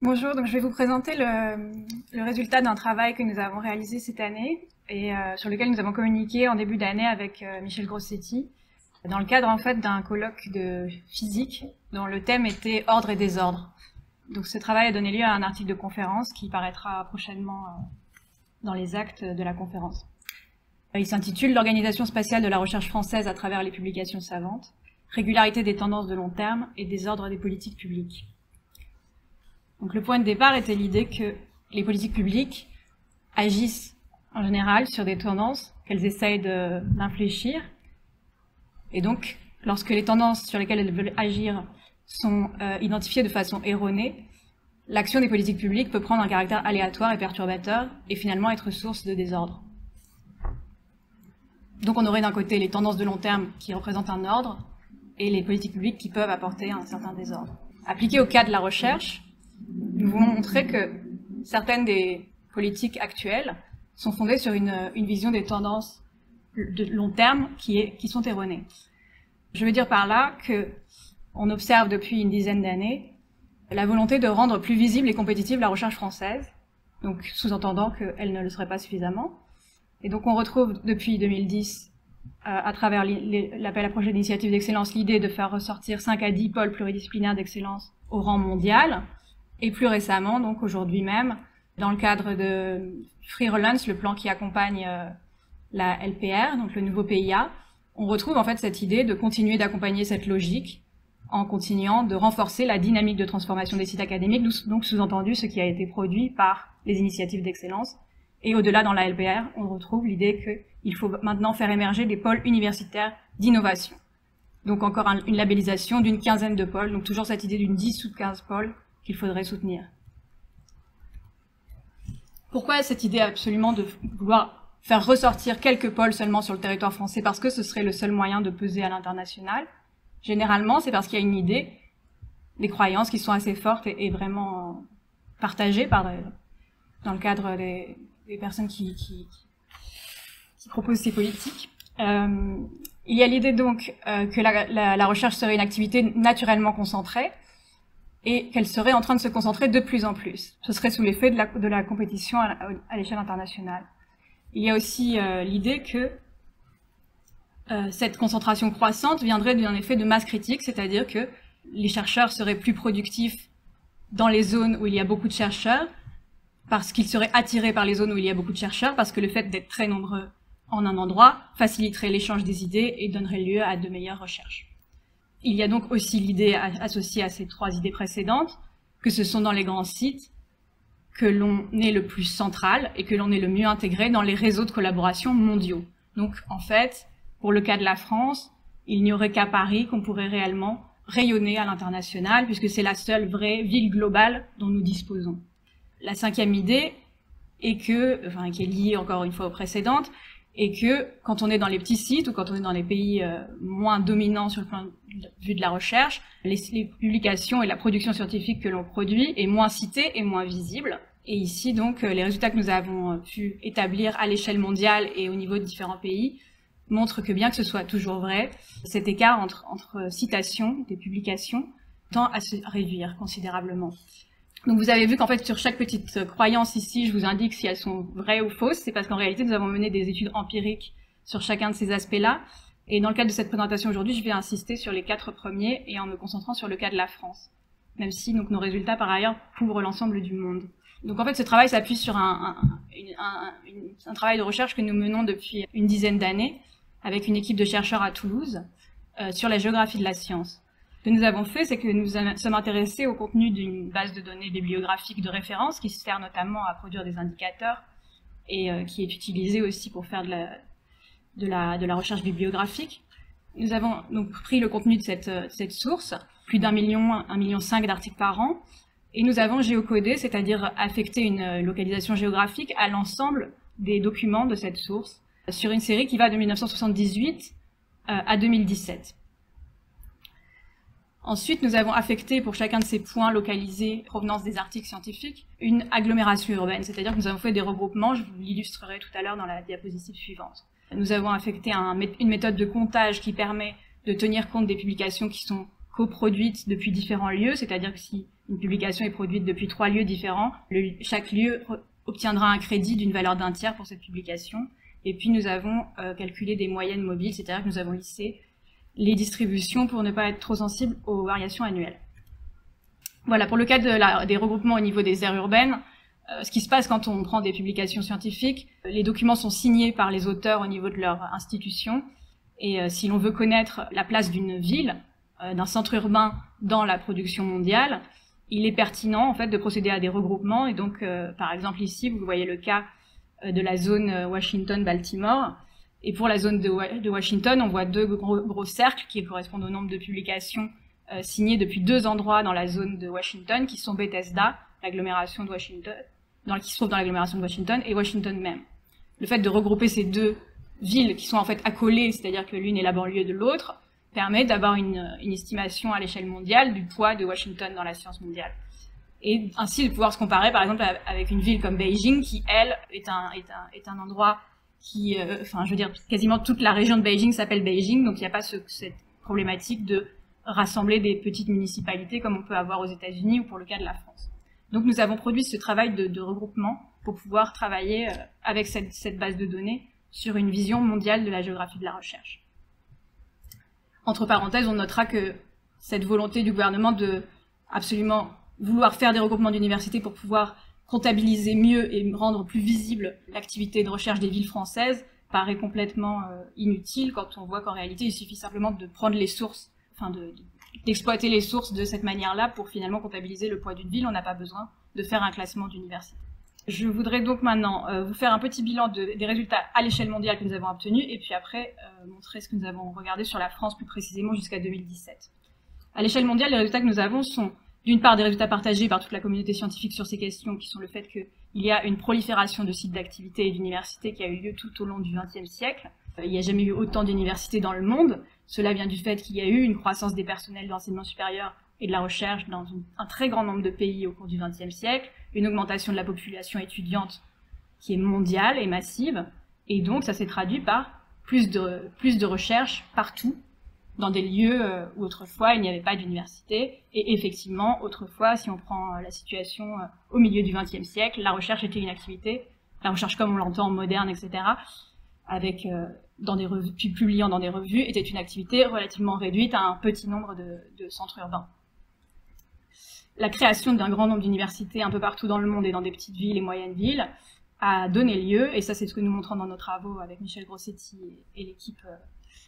Bonjour, donc je vais vous présenter le résultat d'un travail que nous avons réalisé cette année et sur lequel nous avons communiqué en début d'année avec Michel Grossetti dans le cadre en fait d'un colloque de physique dont le thème était ordre et désordre. Donc ce travail a donné lieu à un article de conférence qui paraîtra prochainement dans les actes de la conférence. Il s'intitule L'organisation spatiale de la recherche française à travers les publications savantes, régularité des tendances de long terme et désordre des politiques publiques. Donc le point de départ était l'idée que les politiques publiques agissent en général sur des tendances qu'elles essayent d'infléchir. Et donc, lorsque les tendances sur lesquelles elles veulent agir sont identifiées de façon erronée, l'action des politiques publiques peut prendre un caractère aléatoire et perturbateur et finalement être source de désordre. Donc on aurait d'un côté les tendances de long terme qui représentent un ordre et les politiques publiques qui peuvent apporter un certain désordre. Appliqué au cas de la recherche, nous voulons montrer que certaines des politiques actuelles sont fondées sur une vision des tendances de long terme qui sont erronées. Je veux dire par là qu'on observe depuis une dizaine d'années la volonté de rendre plus visible et compétitive la recherche française, donc sous-entendant qu'elle ne le serait pas suffisamment. Et donc on retrouve depuis 2010, à travers l'appel à projet d'initiative d'excellence, l'idée de faire ressortir 5 à 10 pôles pluridisciplinaires d'excellence au rang mondial. Et plus récemment, donc aujourd'hui même, dans le cadre de Free Relance, le plan qui accompagne la LPR, donc le nouveau PIA, on retrouve en fait cette idée de continuer d'accompagner cette logique en continuant de renforcer la dynamique de transformation des sites académiques, donc sous-entendu ce qui a été produit par les initiatives d'excellence. Et au-delà, dans la LPR, on retrouve l'idée qu'il faut maintenant faire émerger des pôles universitaires d'innovation. Donc encore une labellisation d'une quinzaine de pôles, donc toujours cette idée d'une 10 ou 15 pôles qu'il faudrait soutenir. Pourquoi cette idée absolument de vouloir faire ressortir quelques pôles seulement sur le territoire français? Parce que ce serait le seul moyen de peser à l'international. Généralement, c'est parce qu'il y a une idée, des croyances qui sont assez fortes et vraiment partagées dans le cadre des personnes qui proposent ces politiques. Il y a l'idée donc que la recherche serait une activité naturellement concentrée et qu'elle serait en train de se concentrer de plus en plus. Ce serait sous l'effet de la compétition à l'échelle internationale. Il y a aussi l'idée que cette concentration croissante viendrait d'un effet de masse critique, c'est-à-dire que les chercheurs seraient plus productifs dans les zones où il y a beaucoup de chercheurs, parce qu'ils seraient attirés par les zones où il y a beaucoup de chercheurs, parce que le fait d'être très nombreux en un endroit faciliterait l'échange des idées et donnerait lieu à de meilleures recherches. Il y a donc aussi l'idée associée à ces trois idées précédentes, que ce sont dans les grands sites que l'on est le plus central et que l'on est le mieux intégré dans les réseaux de collaboration mondiaux. Donc en fait, pour le cas de la France, il n'y aurait qu'à Paris qu'on pourrait réellement rayonner à l'international, puisque c'est la seule vraie ville globale dont nous disposons. La cinquième idée est qui est liée encore une fois aux précédentes, et que quand on est dans les petits sites ou quand on est dans les pays moins dominants sur le plan de vue de la recherche, les publications et la production scientifique que l'on produit est moins citée et moins visible. Et ici, donc, les résultats que nous avons pu établir à l'échelle mondiale et au niveau de différents pays montrent que bien que ce soit toujours vrai, cet écart entre citations des publications tend à se réduire considérablement. Donc vous avez vu qu'en fait sur chaque petite croyance ici, je vous indique si elles sont vraies ou fausses, c'est parce qu'en réalité nous avons mené des études empiriques sur chacun de ces aspects-là, et dans le cadre de cette présentation aujourd'hui, je vais insister sur les 4 premiers et en me concentrant sur le cas de la France, même si donc nos résultats par ailleurs couvrent l'ensemble du monde. Donc en fait ce travail s'appuie sur un travail de recherche que nous menons depuis une dizaine d'années avec une équipe de chercheurs à Toulouse sur la géographie de la science. Ce que nous avons fait, c'est que nous sommes intéressés au contenu d'une base de données bibliographique de référence qui sert notamment à produire des indicateurs et qui est utilisée aussi pour faire de la recherche bibliographique. Nous avons donc pris le contenu de cette source, plus d'1,5 million d'articles par an, et nous avons géocodé, c'est-à-dire affecté une localisation géographique à l'ensemble des documents de cette source sur une série qui va de 1978 à 2017. Ensuite, nous avons affecté pour chacun de ces points localisés, provenance des articles scientifiques, une agglomération urbaine, c'est-à-dire que nous avons fait des regroupements, je vous l'illustrerai tout à l'heure dans la diapositive suivante. Nous avons affecté une méthode de comptage qui permet de tenir compte des publications qui sont coproduites depuis différents lieux, c'est-à-dire que si une publication est produite depuis 3 lieux différents, chaque lieu obtiendra un crédit d'une valeur d'1 tiers pour cette publication. Et puis nous avons calculé des moyennes mobiles, c'est-à-dire que nous avons lissé les distributions pour ne pas être trop sensibles aux variations annuelles. Voilà, pour le cas des regroupements au niveau des aires urbaines, ce qui se passe quand on prend des publications scientifiques, les documents sont signés par les auteurs au niveau de leur institution, et si l'on veut connaître la place d'une ville, d'un centre urbain dans la production mondiale, il est pertinent en fait de procéder à des regroupements, et donc par exemple ici vous voyez le cas de la zone Washington-Baltimore, et pour la zone de Washington on voit 2 gros cercles qui correspondent au nombre de publications signées depuis 2 endroits dans la zone de Washington, qui sont Bethesda, l'agglomération de Washington, qui se trouve dans l'agglomération de Washington, et Washington même. Le fait de regrouper ces 2 villes qui sont en fait accolées, c'est-à-dire que l'une est la banlieue de l'autre, permet d'avoir une estimation à l'échelle mondiale du poids de Washington dans la science mondiale. Et ainsi de pouvoir se comparer par exemple avec une ville comme Beijing qui, elle, est un endroit qui, enfin je veux dire, quasiment toute la région de Beijing s'appelle Beijing, donc il n'y a pas cette problématique de rassembler des petites municipalités comme on peut avoir aux États-Unis ou pour le cas de la France. Donc nous avons produit ce travail de regroupement pour pouvoir travailler avec cette base de données sur une vision mondiale de la géographie de la recherche. Entre parenthèses, on notera que cette volonté du gouvernement de absolument vouloir faire des regroupements d'universités pour pouvoir comptabiliser mieux et rendre plus visible l'activité de recherche des villes françaises paraît complètement inutile quand on voit qu'en réalité il suffit simplement de prendre les sources, enfin d'exploiter les sources de cette manière-là pour finalement comptabiliser le poids d'une ville. On n'a pas besoin de faire un classement d'université. Je voudrais donc maintenant vous faire un petit bilan des résultats à l'échelle mondiale que nous avons obtenus, et puis après montrer ce que nous avons regardé sur la France plus précisément jusqu'à 2017. À l'échelle mondiale, les résultats que nous avons sont d'une part des résultats partagés par toute la communauté scientifique sur ces questions, qui sont le fait qu'il y a une prolifération de sites d'activité et d'universités qui a eu lieu tout au long du XXe siècle. Il n'y a jamais eu autant d'universités dans le monde. Cela vient du fait qu'il y a eu une croissance des personnels d'enseignement supérieur et de la recherche dans un très grand nombre de pays au cours du XXe siècle, une augmentation de la population étudiante qui est mondiale et massive, et donc ça s'est traduit par plus de recherche partout, dans des lieux où autrefois il n'y avait pas d'université, et effectivement, autrefois, si on prend la situation au milieu du XXe siècle, la recherche était une activité, la recherche comme on l'entend moderne, etc., avec publiant dans des revues, était une activité relativement réduite à un petit nombre de centres urbains. La création d'un grand nombre d'universités un peu partout dans le monde et dans des petites villes et moyennes villes a donné lieu, et ça c'est ce que nous montrons dans nos travaux avec Michel Grossetti et l'équipe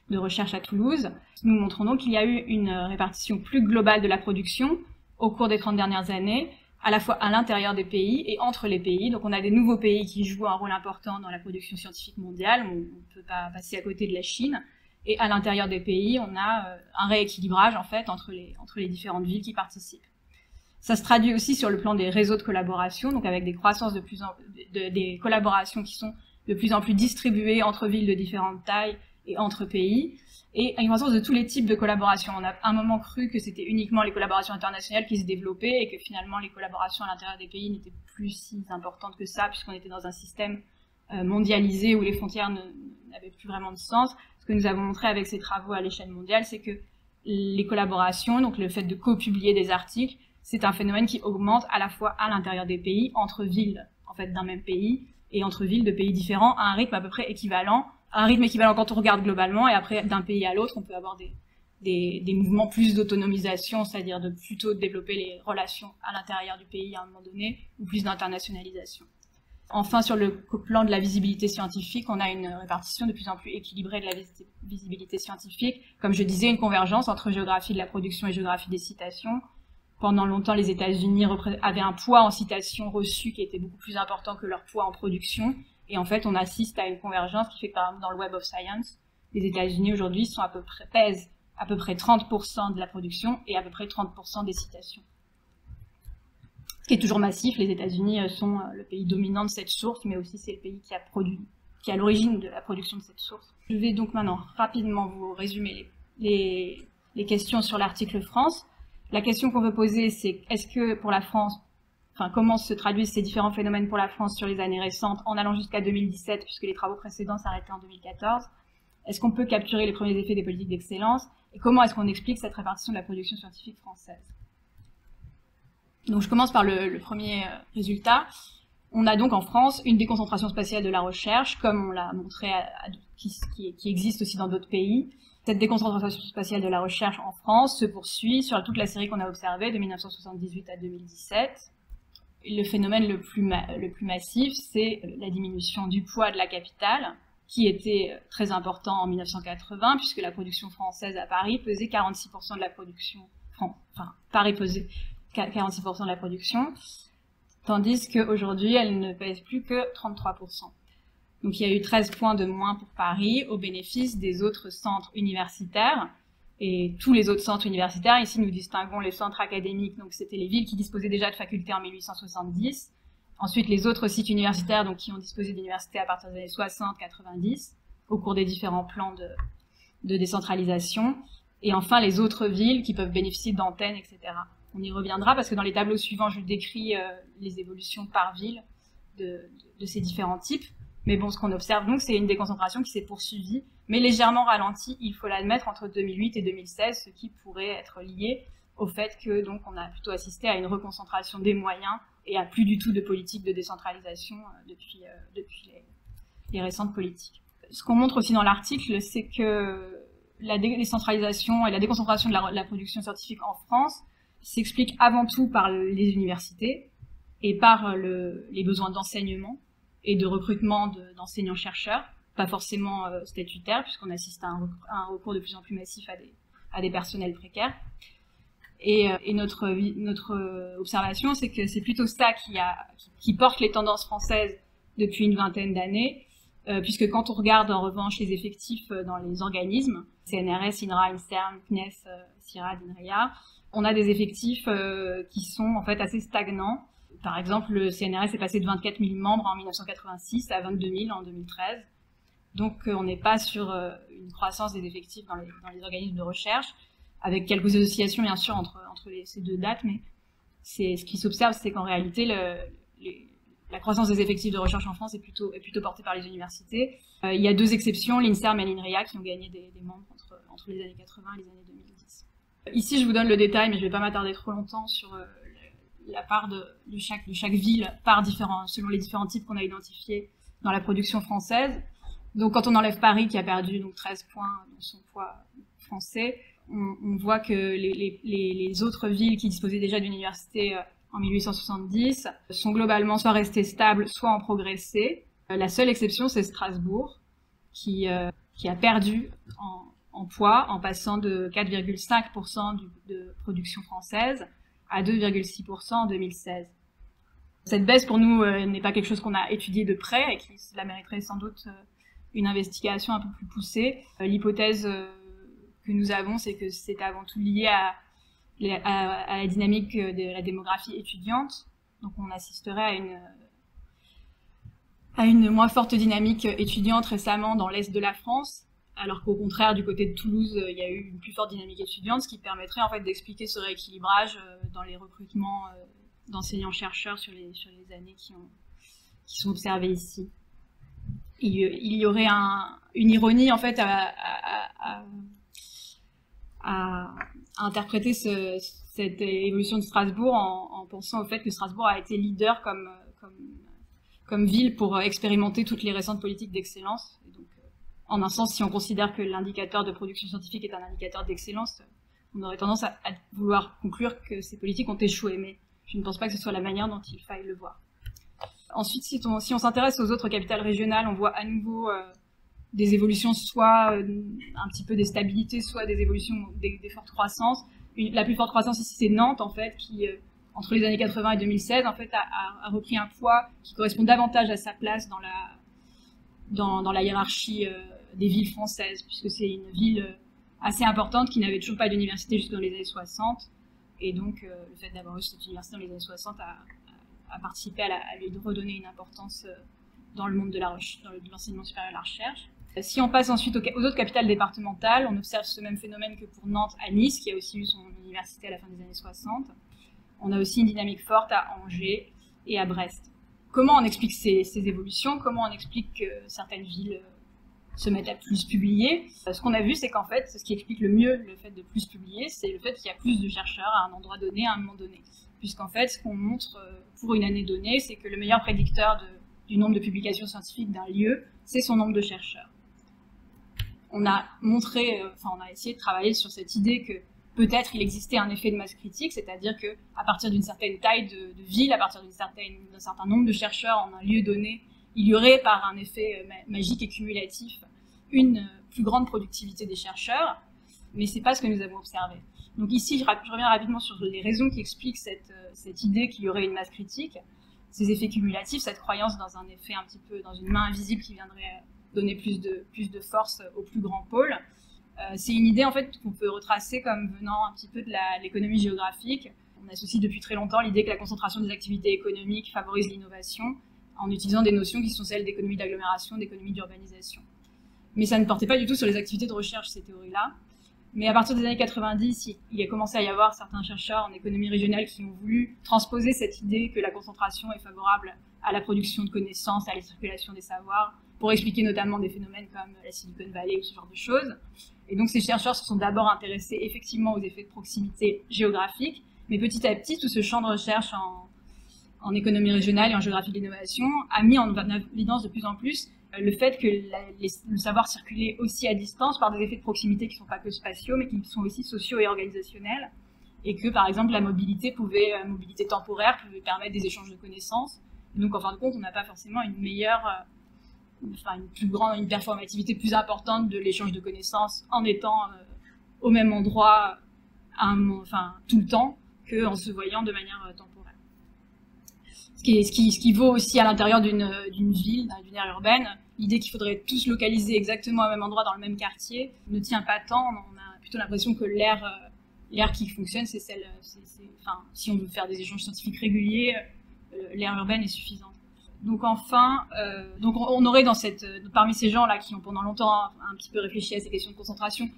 de recherche à Toulouse, nous montrons donc qu'il y a eu une répartition plus globale de la production au cours des 30 dernières années, à la fois à l'intérieur des pays et entre les pays. Donc on a des nouveaux pays qui jouent un rôle important dans la production scientifique mondiale, on ne peut pas passer à côté de la Chine, et à l'intérieur des pays, on a un rééquilibrage en fait entre les différentes villes qui participent. Ça se traduit aussi sur le plan des réseaux de collaboration, donc avec des croissances des collaborations qui sont de plus en plus distribuées entre villes de différentes tailles et entre pays, et une croissance de tous les types de collaborations. On a un moment cru que c'était uniquement les collaborations internationales qui se développaient et que finalement les collaborations à l'intérieur des pays n'étaient plus si importantes que ça, puisqu'on était dans un système mondialisé où les frontières n'avaient plus vraiment de sens. Ce que nous avons montré avec ces travaux à l'échelle mondiale, c'est que les collaborations, donc le fait de co-publier des articles, c'est un phénomène qui augmente à la fois à l'intérieur des pays, entre villes en fait d'un même pays, et entre villes de pays différents, à un rythme à peu près équivalent, quand on regarde globalement, et après d'un pays à l'autre, on peut avoir des mouvements plus d'autonomisation, c'est-à-dire de plutôt développer les relations à l'intérieur du pays à un moment donné, ou plus d'internationalisation. Enfin, sur le plan de la visibilité scientifique, on a une répartition de plus en plus équilibrée de la visibilité scientifique. Comme je disais, une convergence entre géographie de la production et géographie des citations. Pendant longtemps, les États-Unis avaient un poids en citations reçues qui était beaucoup plus important que leur poids en production. Et en fait, on assiste à une convergence qui fait que, par exemple, dans le Web of Science, les États-Unis aujourd'hui pèsent à peu près 30% de la production et à peu près 30% des citations. Ce qui est toujours massif, les États-Unis sont le pays dominant de cette source, mais aussi c'est le pays qui a l'origine de la production de cette source. Je vais donc maintenant rapidement vous résumer les questions sur l'article France. La question qu'on veut poser, c'est est-ce que pour la France, comment se traduisent ces différents phénomènes pour la France sur les années récentes, en allant jusqu'à 2017, puisque les travaux précédents s'arrêtaient en 2014. Est-ce qu'on peut capturer les premiers effets des politiques d'excellence? Et comment est-ce qu'on explique cette répartition de la production scientifique française? Donc je commence par le premier résultat. On a donc en France une déconcentration spatiale de la recherche, comme on l'a montré, qui existe aussi dans d'autres pays. Cette déconcentration spatiale de la recherche en France se poursuit sur toute la série qu'on a observée de 1978 à 2017. Le phénomène le plus massif, c'est la diminution du poids de la capitale, qui était très important en 1980, puisque la production française à Paris pesait 46% de la production, Paris pesait 46% de la production, tandis qu'aujourd'hui, elle ne pèse plus que 33%. Donc il y a eu 13 points de moins pour Paris, au bénéfice des autres centres universitaires, et tous les autres centres universitaires. Ici, nous distinguons les centres académiques, donc c'était les villes qui disposaient déjà de facultés en 1870. Ensuite, les autres sites universitaires, donc qui ont disposé d'universités à partir des années 60-90, au cours des différents plans de décentralisation. Et enfin, les autres villes qui peuvent bénéficier d'antennes, etc. On y reviendra parce que dans les tableaux suivants, je décris les évolutions par ville de ces différents types. Mais bon, ce qu'on observe donc, c'est une déconcentration qui s'est poursuivie, mais légèrement ralentie, il faut l'admettre, entre 2008 et 2016, ce qui pourrait être lié au fait que donc on a plutôt assisté à une reconcentration des moyens et à plus du tout de politique de décentralisation depuis les récentes politiques. Ce qu'on montre aussi dans l'article, c'est que la décentralisation et la déconcentration de la production scientifique en France s'explique avant tout par les universités et par les besoins d'enseignement et de recrutement d'enseignants-chercheurs, pas forcément statutaires, puisqu'on assiste à un recours de plus en plus massif à des personnels précaires. Et notre observation, c'est que c'est plutôt ça qui porte les tendances françaises depuis une vingtaine d'années, puisque quand on regarde en revanche les effectifs dans les organismes, CNRS, INRA, INSERM, CNES, CIRAD, INRIA, on a des effectifs qui sont en fait assez stagnants. Par exemple, le CNRS est passé de 24 000 membres en 1986 à 22 000 en 2013. Donc on n'est pas sur une croissance des effectifs dans les organismes de recherche, avec quelques associations bien sûr entre ces deux dates, mais ce qui s'observe, c'est qu'en réalité, la croissance des effectifs de recherche en France est plutôt portée par les universités. Il y a deux exceptions, l'INSERM et l'INRIA, qui ont gagné des membres entre les années 80 et les années 2010. Ici, je vous donne le détail, mais je ne vais pas m'attarder trop longtemps sur la part de chaque ville, selon les différents types qu'on a identifiés dans la production française. Donc quand on enlève Paris, qui a perdu donc 13 points dans son poids français, on voit que les autres villes qui disposaient déjà d'une université en 1870 sont globalement soit restées stables, soit en progressé. La seule exception, c'est Strasbourg, qui a perdu en poids en passant de 4,5% de production française à 2,6% en 2016. Cette baisse, pour nous, n'est pas quelque chose qu'on a étudié de près et qui cela mériterait sans doute une investigation un peu plus poussée. L'hypothèse que nous avons, c'est que c'est avant tout lié à la dynamique de la démographie étudiante. Donc on assisterait à une moins forte dynamique étudiante récemment dans l'est de la France, alors qu'au contraire, du côté de Toulouse, il y a eu une plus forte dynamique étudiante, ce qui permettrait en fait d'expliquer ce rééquilibrage dans les recrutements d'enseignants-chercheurs sur les années qui sont observées ici. Il y aurait une ironie en fait à interpréter cette évolution de Strasbourg en pensant au fait que Strasbourg a été leader comme ville pour expérimenter toutes les récentes politiques d'excellence. Et donc, en un sens, si on considère que l'indicateur de production scientifique est un indicateur d'excellence, on aurait tendance à vouloir conclure que ces politiques ont échoué, mais je ne pense pas que ce soit la manière dont il faille le voir. Ensuite, si on s'intéresse aux autres capitales régionales, on voit à nouveau des évolutions, soit un petit peu des stabilités, soit des évolutions, des fortes croissances. La plus forte croissance ici, c'est Nantes, en fait, qui, entre les années 80 et 2016, en fait, a repris un poids qui correspond davantage à sa place dans la hiérarchie des villes françaises, puisque c'est une ville assez importante qui n'avait toujours pas d'université jusque dans les années 60. Et donc, le fait d'avoir eu cette université dans les années 60 a participé à lui redonner une importance dans le monde de l'enseignement supérieur et de la recherche. Si on passe ensuite aux autres capitales départementales, on observe ce même phénomène que pour Nantes à Nice, qui a aussi eu son université à la fin des années 60. On a aussi une dynamique forte à Angers et à Brest. Comment on explique ces évolutions? Comment on explique que certaines villes se mettent à plus publier? Ce qu'on a vu, c'est qu'en fait, ce qui explique le mieux le fait de plus publier, c'est le fait qu'il y a plus de chercheurs à un endroit donné, à un moment donné. puisqu'en fait, ce qu'on montre pour une année donnée, c'est que le meilleur prédicteur du nombre de publications scientifiques d'un lieu, c'est son nombre de chercheurs. On a montré, on a essayé de travailler sur cette idée que peut-être il existait un effet de masse critique, c'est-à-dire qu'à partir d'une certaine taille de ville, à partir d'un certain nombre de chercheurs en un lieu donné, il y aurait par un effet magique et cumulatif une plus grande productivité des chercheurs, mais c'est pas ce que nous avons observé. Donc ici, je reviens rapidement sur les raisons qui expliquent cette idée qu'il y aurait une masse critique, ces effets cumulatifs, cette croyance dans un effet un petit peu, dans une main invisible qui viendrait donner plus de force au plus grand pôle. C'est une idée en fait qu'on peut retracer comme venant un petit peu de l'économie géographique. On associe depuis très longtemps l'idée que la concentration des activités économiques favorise l'innovation en utilisant des notions qui sont celles d'économie d'agglomération, d'économie d'urbanisation. Mais ça ne portait pas du tout sur les activités de recherche, ces théories-là. Mais à partir des années 90, il a commencé à y avoir certains chercheurs en économie régionale qui ont voulu transposer cette idée que la concentration est favorable à la production de connaissances, à la circulation des savoirs, pour expliquer notamment des phénomènes comme la Silicon Valley ou ce genre de choses. Et donc ces chercheurs se sont d'abord intéressés effectivement aux effets de proximité géographique, mais petit à petit, tout ce champ de recherche en économie régionale et en géographie de l'innovation a mis en évidence de plus en plus le fait que le savoir circulait aussi à distance par des effets de proximité qui ne sont pas que spatiaux, mais qui sont aussi sociaux et organisationnels, et que par exemple la mobilité temporaire pouvait permettre des échanges de connaissances. Et donc en fin de compte, on n'a pas forcément une meilleure, une performativité plus importante de l'échange de connaissances en étant au même endroit tout le temps qu'en se voyant de manière temporaire. Ce qui vaut aussi à l'intérieur d'une ville, d'une aire urbaine. L'idée qu'il faudrait tous localiser exactement au même endroit dans le même quartier ne tient pas tant. On a plutôt l'impression que l'aire qui fonctionne, c'est celle, si on veut faire des échanges scientifiques réguliers, l'aire urbaine est suffisante. Donc enfin, on aurait parmi ces gens-là qui ont pendant longtemps un petit peu réfléchi à ces questions de concentration,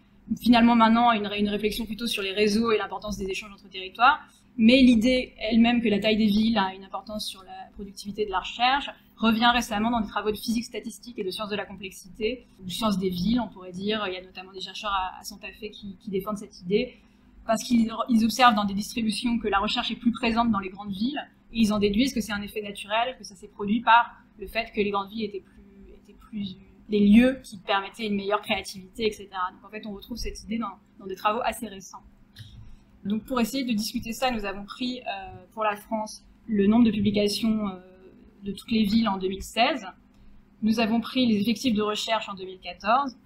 finalement maintenant une réflexion plutôt sur les réseaux et l'importance des échanges entre territoires. Mais l'idée elle-même que la taille des villes a une importance sur la productivité de la recherche revient récemment dans des travaux de physique statistique et de sciences de la complexité, ou sciences des villes, on pourrait dire. Il y a notamment des chercheurs à Santa Fe qui défendent cette idée, parce qu'ils observent dans des distributions que la recherche est plus présente dans les grandes villes, et ils en déduisent que c'est un effet naturel, que ça s'est produit par le fait que les grandes villes étaient plus des lieux qui permettaient une meilleure créativité, etc. Donc en fait, on retrouve cette idée dans des travaux assez récents. Donc pour essayer de discuter ça, nous avons pris pour la France le nombre de publications de toutes les villes en 2016. Nous avons pris les effectifs de recherche en 2014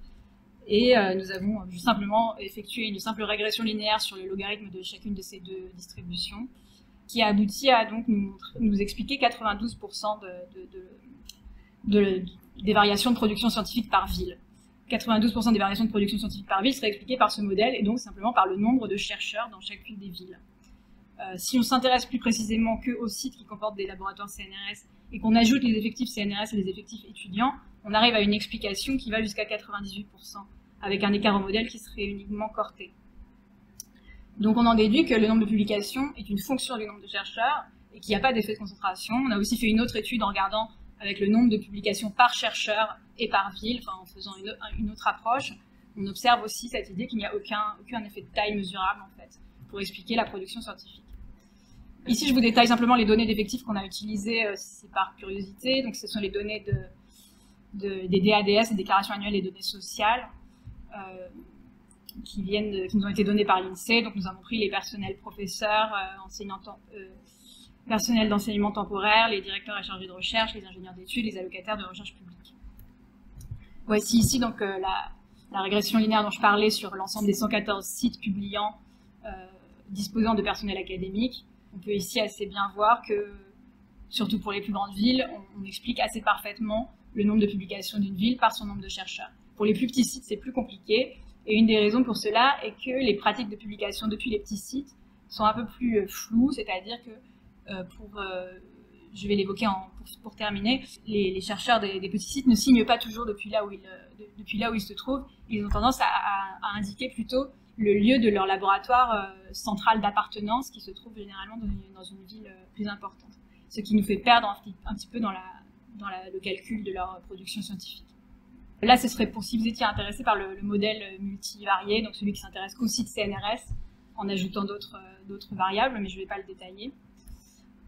et nous avons simplement effectué une simple régression linéaire sur le logarithme de chacune de ces deux distributions qui a abouti à donc nous expliquer 92% des variations de production scientifique par ville. 92% des variations de production scientifique par ville seraient expliquées par ce modèle et donc simplement par le nombre de chercheurs dans chacune des villes. Si on s'intéresse plus précisément qu'aux sites qui comportent des laboratoires CNRS et qu'on ajoute les effectifs CNRS et les effectifs étudiants, on arrive à une explication qui va jusqu'à 98%, avec un écart au modèle qui serait uniquement corté. Donc on en déduit que le nombre de publications est une fonction du nombre de chercheurs et qu'il n'y a pas d'effet de concentration. On a aussi fait une autre étude en regardant avec le nombre de publications par chercheur et par ville, en faisant une autre approche. On observe aussi cette idée qu'il n'y a aucun effet de taille mesurable en fait, pour expliquer la production scientifique. Ici, je vous détaille simplement les données d'effectifs qu'on a utilisées, c'est par curiosité. Donc, ce sont les données des DADS, des déclarations annuelles des données sociales, qui nous ont été données par l'INSEE. Donc, nous avons pris les personnels professeurs, personnels d'enseignement temporaire, les directeurs et chargés de recherche, les ingénieurs d'études, les allocataires de recherche publique. Voici ici donc la régression linéaire dont je parlais sur l'ensemble des 114 sites publiants disposant de personnel académique. On peut ici assez bien voir que, surtout pour les plus grandes villes, on explique assez parfaitement le nombre de publications d'une ville par son nombre de chercheurs. Pour les plus petits sites, c'est plus compliqué. Et une des raisons pour cela est que les pratiques de publication depuis les petits sites sont un peu plus floues, c'est-à-dire que, je vais l'évoquer pour terminer, les chercheurs des petits sites ne signent pas toujours depuis là où ils se trouvent. Ils ont tendance à indiquer plutôt le lieu de leur laboratoire central d'appartenance qui se trouve généralement dans une ville plus importante. Ce qui nous fait perdre un petit peu dans le calcul de leur production scientifique. Là, ce serait pour si vous étiez intéressé par le modèle multivarié, donc celui qui s'intéresse qu'aux sites CNRS, en ajoutant d'autres variables, mais je ne vais pas le détailler.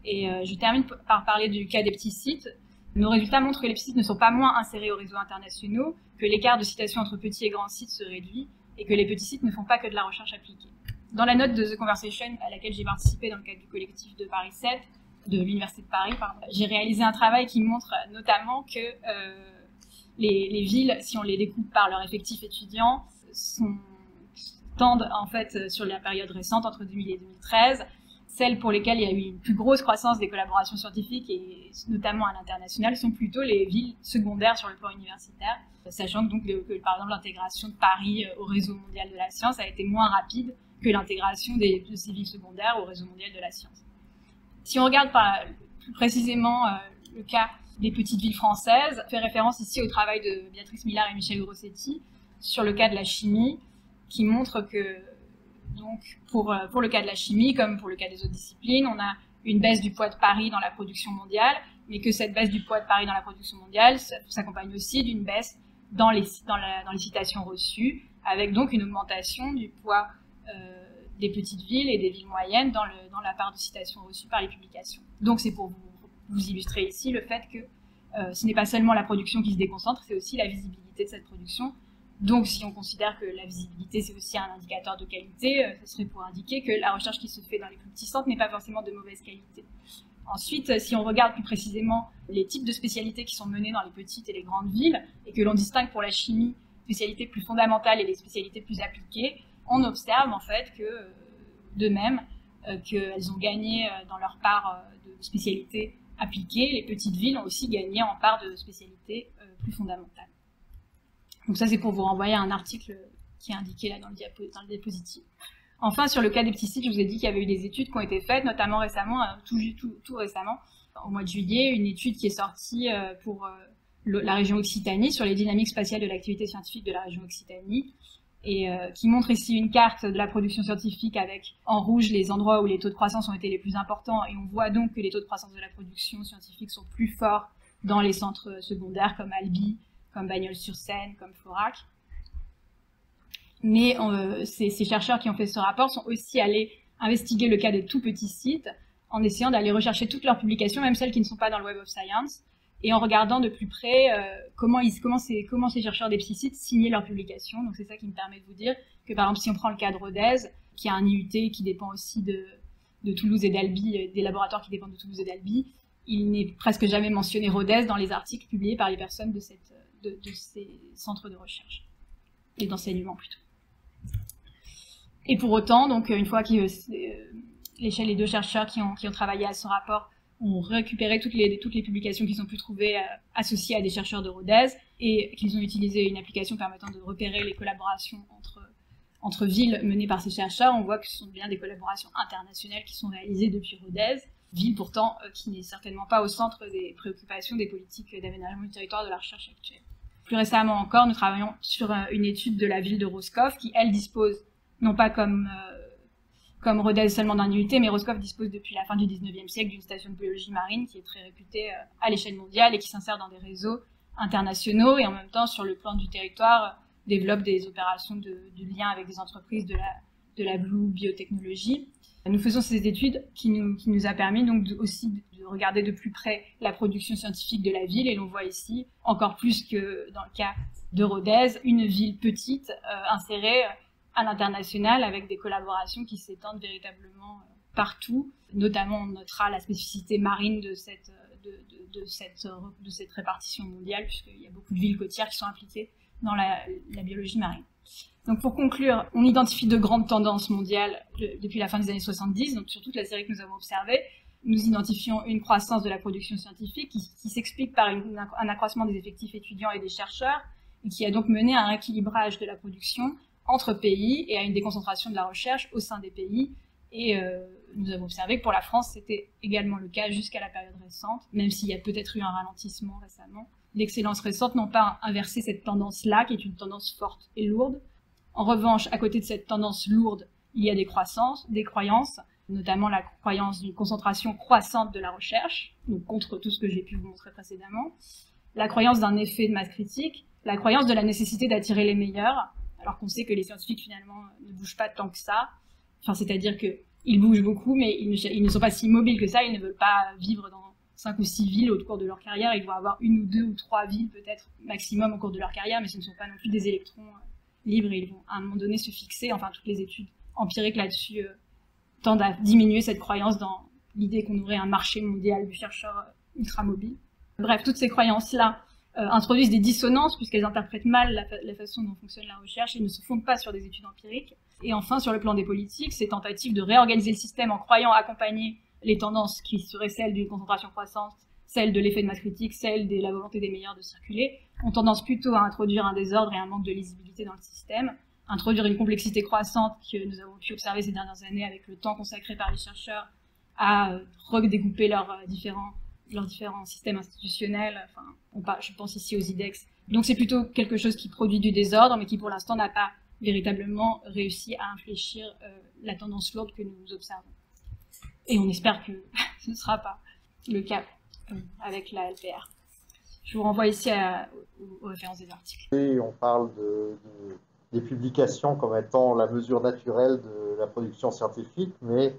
Et je termine par parler du cas des petits sites. Nos résultats montrent que les petits sites ne sont pas moins insérés aux réseaux internationaux, que l'écart de citation entre petits et grands sites se réduit, et que les petits sites ne font pas que de la recherche appliquée. Dans la note de The Conversation à laquelle j'ai participé dans le cadre du collectif de Paris 7, de l'Université de Paris, j'ai réalisé un travail qui montre notamment que les villes, si on les découpe par leur effectif étudiant, tendent en fait sur la période récente entre 2000 et 2013, celles pour lesquelles il y a eu une plus grosse croissance des collaborations scientifiques et notamment à l'international sont plutôt les villes secondaires sur le plan universitaire, sachant donc que par exemple l'intégration de Paris au réseau mondial de la science a été moins rapide que l'intégration de ces villes secondaires au réseau mondial de la science. Si on regarde plus précisément le cas des petites villes françaises, on fait référence ici au travail de Béatrice Millard et Michel Grossetti sur le cas de la chimie, qui montre que donc, pour le cas de la chimie, comme pour le cas des autres disciplines, on a une baisse du poids de Paris dans la production mondiale, mais que cette baisse du poids de Paris dans la production mondiale s'accompagne aussi d'une baisse dans les citations reçues, avec donc une augmentation du poids des petites villes et des villes moyennes dans la part de citations reçues par les publications. Donc c'est pour vous illustrer ici le fait que ce n'est pas seulement la production qui se déconcentre, c'est aussi la visibilité de cette production. Donc si on considère que la visibilité c'est aussi un indicateur de qualité, ce serait pour indiquer que la recherche qui se fait dans les plus petits centres n'est pas forcément de mauvaise qualité. Ensuite, si on regarde plus précisément les types de spécialités qui sont menées dans les petites et les grandes villes, et que l'on distingue pour la chimie spécialités plus fondamentales et les spécialités plus appliquées, on observe en fait que, de même, qu'elles ont gagné dans leur part de spécialités appliquées, les petites villes ont aussi gagné en part de spécialités plus fondamentales. Donc ça, c'est pour vous renvoyer à un article qui est indiqué là dans le diapositive. Enfin, sur le cas des petits sites, je vous ai dit qu'il y avait eu des études qui ont été faites, notamment récemment, tout récemment, au mois de juillet, une étude qui est sortie pour la région Occitanie, sur les dynamiques spatiales de l'activité scientifique de la région Occitanie, et qui montre ici une carte de la production scientifique avec en rouge les endroits où les taux de croissance ont été les plus importants, et on voit donc que les taux de croissance de la production scientifique sont plus forts dans les centres secondaires comme Albi, comme Bagnols-sur-Seine, comme Florac. Mais ces chercheurs qui ont fait ce rapport sont aussi allés investiguer le cas des tout petits sites en essayant d'aller rechercher toutes leurs publications, même celles qui ne sont pas dans le Web of Science, et en regardant de plus près comment ces chercheurs des petits sites signaient leurs publications. Donc c'est ça qui me permet de vous dire que par exemple si on prend le cas de Rodez, qui a un IUT qui dépend aussi de Toulouse et d'Albi, des laboratoires qui dépendent de Toulouse et d'Albi, il n'est presque jamais mentionné Rodez dans les articles publiés par les personnes de ces centres de recherche, et d'enseignement plutôt. Et pour autant, donc une fois que les deux chercheurs qui ont travaillé à ce rapport ont récupéré toutes les publications qu'ils ont pu trouver associées à des chercheurs de Rodez, et qu'ils ont utilisé une application permettant de repérer les collaborations entre villes menées par ces chercheurs, on voit que ce sont bien des collaborations internationales qui sont réalisées depuis Rodez, ville pourtant qui n'est certainement pas au centre des préoccupations des politiques d'aménagement du territoire de la recherche actuelle. Plus récemment encore, nous travaillons sur une étude de la ville de Roscoff qui, elle, dispose, non pas comme Rodez seulement d'un IUT, mais Roscoff dispose depuis la fin du 19e siècle d'une station de biologie marine qui est très réputée à l'échelle mondiale et qui s'insère dans des réseaux internationaux et en même temps, sur le plan du territoire, développe des opérations de lien avec des entreprises de la Blue Biotechnologie. Nous faisons ces études qui nous a permis donc aussi de regarder de plus près la production scientifique de la ville, et l'on voit ici, encore plus que dans le cas de Rodez, une ville petite insérée à l'international avec des collaborations qui s'étendent véritablement partout. Notamment, on notera la spécificité marine de cette répartition mondiale, puisqu'il y a beaucoup de villes côtières qui sont impliquées dans la biologie marine. Donc pour conclure, on identifie de grandes tendances mondiales depuis la fin des années 70, donc sur toute la série que nous avons observée. Nous identifions une croissance de la production scientifique qui s'explique par un accroissement des effectifs étudiants et des chercheurs, et qui a donc mené à un rééquilibrage de la production entre pays et à une déconcentration de la recherche au sein des pays. Et nous avons observé que pour la France, c'était également le cas jusqu'à la période récente, même s'il y a peut-être eu un ralentissement récemment. L'excellence récente n'a pas inversé cette tendance-là, qui est une tendance forte et lourde. En revanche, à côté de cette tendance lourde, il y a des croyances, notamment la croyance d'une concentration croissante de la recherche, donc contre tout ce que j'ai pu vous montrer précédemment, la croyance d'un effet de masse critique, la croyance de la nécessité d'attirer les meilleurs, alors qu'on sait que les scientifiques finalement ne bougent pas tant que ça. Enfin, c'est-à-dire qu'ils bougent beaucoup, mais ils ne sont pas si mobiles que ça, ils ne veulent pas vivre dans 5 ou 6 villes au cours de leur carrière, ils vont avoir 1 ou 2 ou 3 villes peut-être maximum au cours de leur carrière, mais ce ne sont pas non plus des électrons libres, et ils vont à un moment donné se fixer, enfin toutes les études empiriques là-dessus tendent à diminuer cette croyance dans l'idée qu'on aurait un marché mondial du chercheur ultra mobile. Bref, toutes ces croyances-là introduisent des dissonances puisqu'elles interprètent mal la façon dont fonctionne la recherche et ne se fondent pas sur des études empiriques. Et enfin, sur le plan des politiques, ces tentatives de réorganiser le système en croyant accompagner les tendances qui seraient celles d'une concentration croissante, celles de l'effet de masse critique, celles de la volonté des meilleurs de circuler, ont tendance plutôt à introduire un désordre et un manque de lisibilité dans le système, introduire une complexité croissante que nous avons pu observer ces dernières années avec le temps consacré par les chercheurs à redécouper leurs différents systèmes institutionnels. Enfin, je pense ici aux IDEX. Donc c'est plutôt quelque chose qui produit du désordre, mais qui pour l'instant n'a pas véritablement réussi à infléchir la tendance lourde que nous observons. Et on espère que ce ne sera pas le cas avec la LPR. Je vous renvoie ici aux références des articles. Et on parle des publications comme étant la mesure naturelle de la production scientifique, mais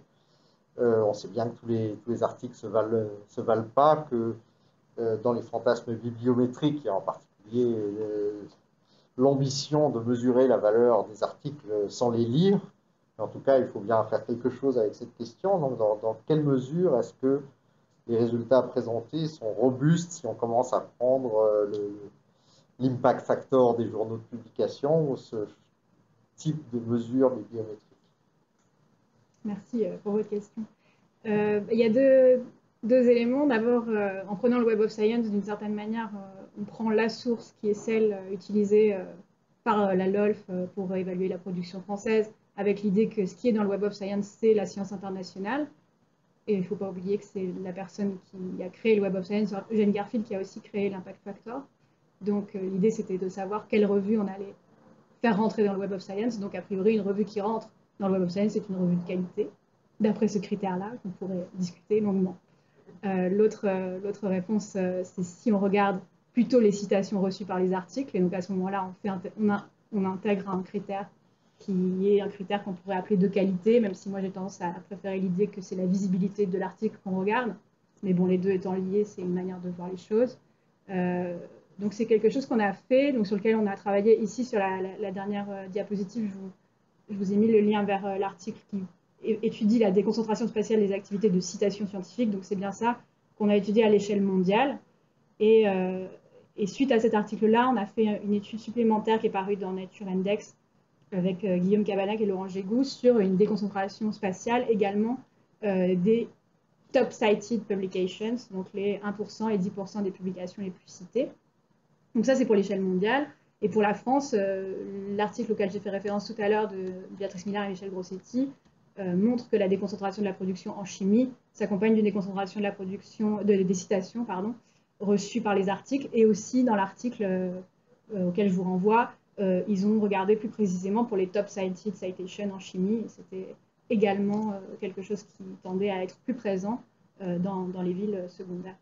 on sait bien que tous les articles se valent pas, que dans les fantasmes bibliométriques, et en particulier l'ambition de mesurer la valeur des articles sans les lire. En tout cas, il faut bien faire quelque chose avec cette question. Donc, dans quelle mesure est-ce que les résultats présentés sont robustes si on commence à prendre l'impact factor des journaux de publication ou ce type de mesure bibliométrique? Merci pour votre question. Il y a deux éléments. D'abord, en prenant le Web of Science, d'une certaine manière, on prend la source qui est celle utilisée par la LOLF pour évaluer la production française, avec l'idée que ce qui est dans le Web of Science, c'est la science internationale. Et il ne faut pas oublier que c'est la personne qui a créé le Web of Science, Eugene Garfield, qui a aussi créé l'Impact Factor. Donc l'idée, c'était de savoir quelle revue on allait faire rentrer dans le Web of Science. Donc a priori, une revue qui rentre dans le Web of Science, c'est une revue de qualité, d'après ce critère-là, qu'on pourrait discuter longuement. L'autre réponse, c'est si on regarde plutôt les citations reçues par les articles, et donc à ce moment-là, on intègre un critère qui est un critère qu'on pourrait appeler de qualité, même si moi j'ai tendance à préférer l'idée que c'est la visibilité de l'article qu'on regarde, mais bon, les deux étant liés, c'est une manière de voir les choses. Donc c'est quelque chose qu'on a fait, donc sur lequel on a travaillé ici sur la dernière diapositive. Je vous ai mis le lien vers l'article qui étudie la déconcentration spatiale des activités de citation scientifique. Donc c'est bien ça qu'on a étudié à l'échelle mondiale. Et suite à cet article-là, on a fait une étude supplémentaire qui est parue dans Nature Index avec Guillaume Cabanac et Laurent Gégou sur une déconcentration spatiale également des top cited publications, donc les 1% et 10% des publications les plus citées. Donc ça, c'est pour l'échelle mondiale. Et pour la France, l'article auquel j'ai fait référence tout à l'heure de Béatrice Millard et Michel Grossetti montre que la déconcentration de la production en chimie s'accompagne d'une déconcentration de la production, des citations reçues par les articles. Et aussi dans l'article auquel je vous renvoie, ils ont regardé plus précisément pour les top cited citations en chimie. Et c'était également quelque chose qui tendait à être plus présent dans les villes secondaires.